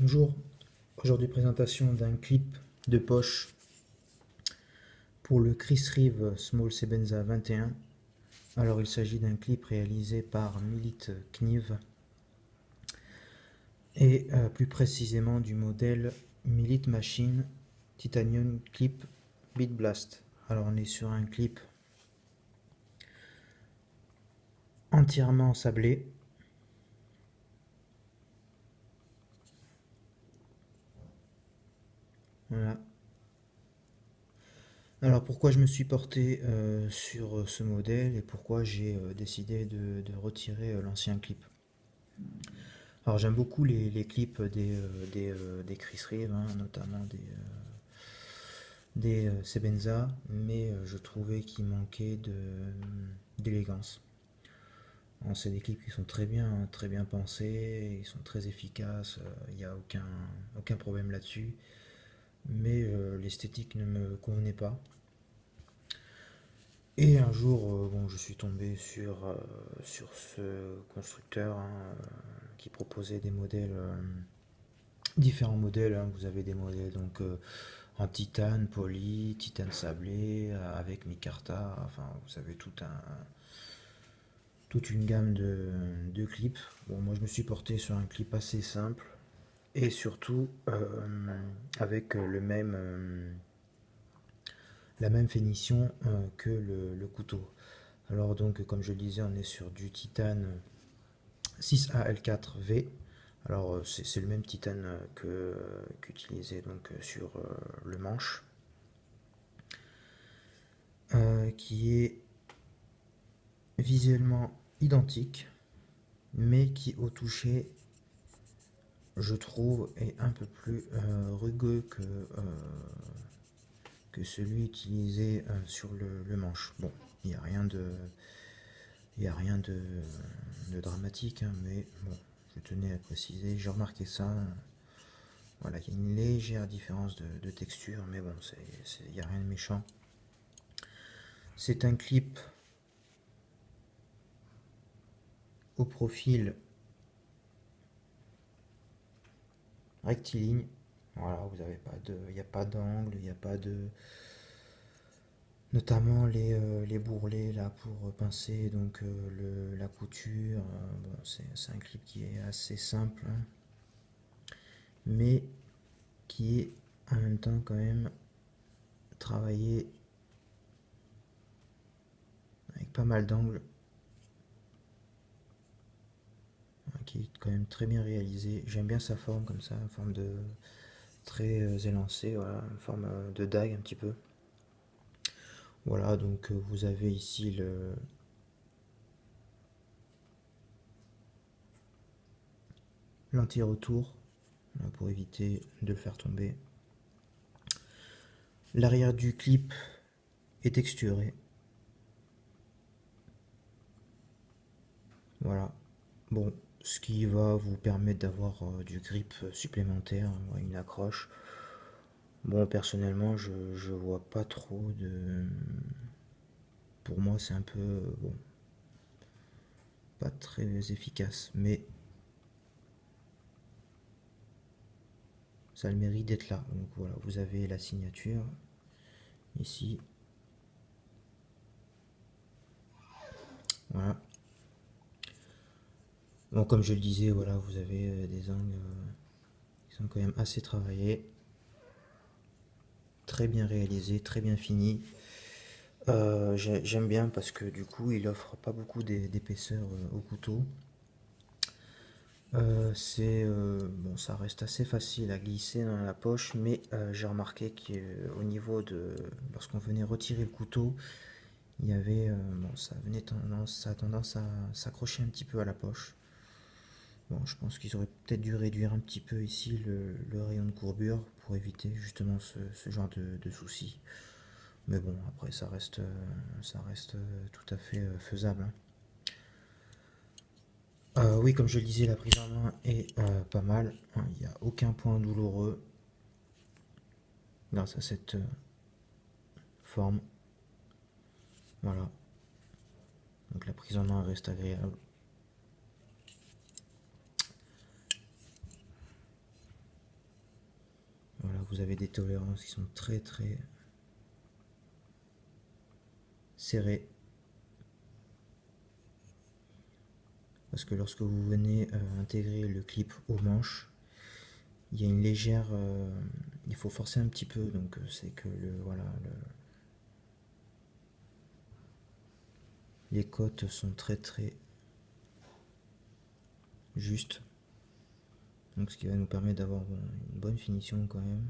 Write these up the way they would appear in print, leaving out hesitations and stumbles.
Bonjour, aujourd'hui présentation d'un clip de poche pour le Chris Reeve Small Sebenza 21. Alors il s'agit d'un clip réalisé par Milite Kniv et plus précisément du modèle Milite Machine Titanium Clip Beat Blast. Alors on est sur un clip entièrement sablé. Voilà. Alors pourquoi je me suis porté sur ce modèle et pourquoi j'ai décidé de retirer l'ancien clip. Alors j'aime beaucoup les clips des Chris Reeve, hein, notamment des Sebenza, mais je trouvais qu'il manquait d'élégance. C'est des clips qui sont très bien pensés, ils sont très efficaces, il n'y a aucun problème là-dessus, mais l'esthétique ne me convenait pas. Et un jour, bon, je suis tombé sur ce constructeur, hein, qui proposait des modèles, différents modèles, hein. Vous avez des modèles donc en titane, poly, titane sablé, avec micarta, enfin vous avez toute une gamme de clips. Bon, moi je me suis porté sur un clip assez simple et surtout avec la même finition que le couteau. Alors donc comme je le disais, on est sur du titane 6AL4V. Alors c'est le même titane qu'utilisé donc sur le manche, qui est visuellement identique, mais qui au toucher, je trouve, est un peu plus rugueux que celui utilisé sur le manche. Bon, il n'y a rien de dramatique, hein, mais bon, je tenais à préciser, j'ai remarqué ça. Voilà, il y a une légère différence de texture, mais bon, il n'y a rien de méchant. C'est un clip au profil rectiligne. Voilà, vous avez pas de, il n'y a pas d'angle, il n'y a pas de, notamment les bourrelets là pour pincer donc la couture. Bon, c'est un clip qui est assez simple, hein, mais qui est en même temps quand même travaillé avec pas mal d'angles, hein, qui est quand même très bien réalisé. J'aime bien sa forme comme ça, forme de très élancée, voilà, une forme de dague un petit peu. Voilà, donc vous avez ici l'anti-retour pour éviter de le faire tomber. L'arrière du clip est texturé. Voilà. Bon, ce qui va vous permettre d'avoir du grip supplémentaire, une accroche. Bon, personnellement, je vois pas trop de. Pour moi, c'est un peu bon, pas très efficace, mais ça a le mérite d'être là. Donc voilà, vous avez la signature ici. Voilà. Bon, comme je le disais, voilà, vous avez des angles qui sont quand même assez travaillés, très bien réalisés, très bien finis. J'aime bien parce que du coup, il offre pas beaucoup d'épaisseur au couteau. Bon, ça reste assez facile à glisser dans la poche, mais j'ai remarqué qu'au niveau de lorsqu'on venait retirer le couteau, il y avait bon, ça a tendance à s'accrocher un petit peu à la poche. Bon, je pense qu'ils auraient peut-être dû réduire un petit peu ici le rayon de courbure pour éviter justement ce genre de soucis. Mais bon, après ça reste tout à fait faisable, hein. Oui, comme je le disais, la prise en main est pas mal, hein. Il n'y a aucun point douloureux grâce à cette forme. Voilà. Donc la prise en main reste agréable. vous avez des tolérances qui sont très très serrées. Parce que lorsque vous venez intégrer le clip au manche, il y a une légère... il faut forcer un petit peu, donc c'est que voilà, les côtes sont très très justes. Donc ce qui va nous permettre d'avoir une bonne finition quand même.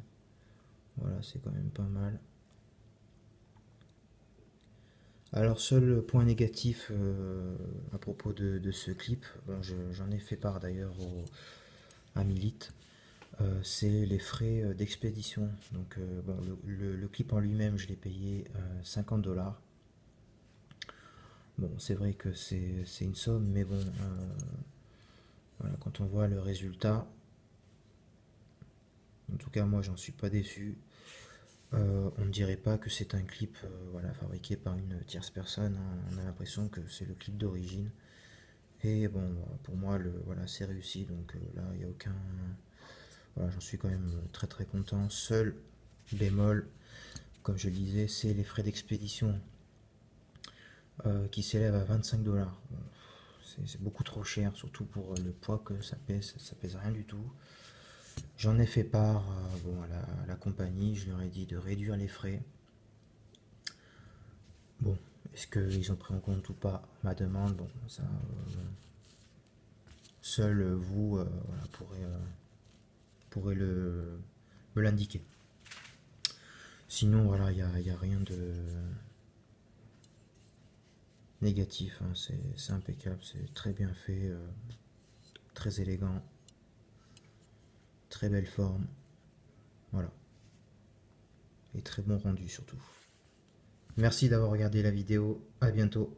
Voilà, c'est quand même pas mal. Alors seul point négatif à propos de ce clip, bon, j'en ai fait part d'ailleurs à Milite, c'est les frais d'expédition. Donc bon, le clip en lui-même, je l'ai payé 50 $. Bon, c'est vrai que c'est une somme, mais bon, voilà, quand on voit le résultat, en tout cas moi j'en suis pas déçu. On ne dirait pas que c'est un clip voilà, fabriqué par une tierce personne, hein. On a l'impression que c'est le clip d'origine. Et bon, pour moi, voilà, c'est réussi, donc là, il n'y a aucun... Voilà, j'en suis quand même très très content. Seul bémol, comme je le disais, c'est les frais d'expédition qui s'élèvent à 25 $. Bon, c'est beaucoup trop cher, surtout pour le poids que ça pèse rien du tout. J'en ai fait part bon, à la compagnie, je leur ai dit de réduire les frais. Bon, est-ce qu'ils ont pris en compte ou pas ma demande? Bon, ça, seul vous voilà, pourrez me l'indiquer. Sinon, voilà, il y a rien de négatif, hein. C'est impeccable, c'est très bien fait, très élégant, très belle forme, voilà, et très bon rendu surtout. Merci d'avoir regardé la vidéo, à bientôt.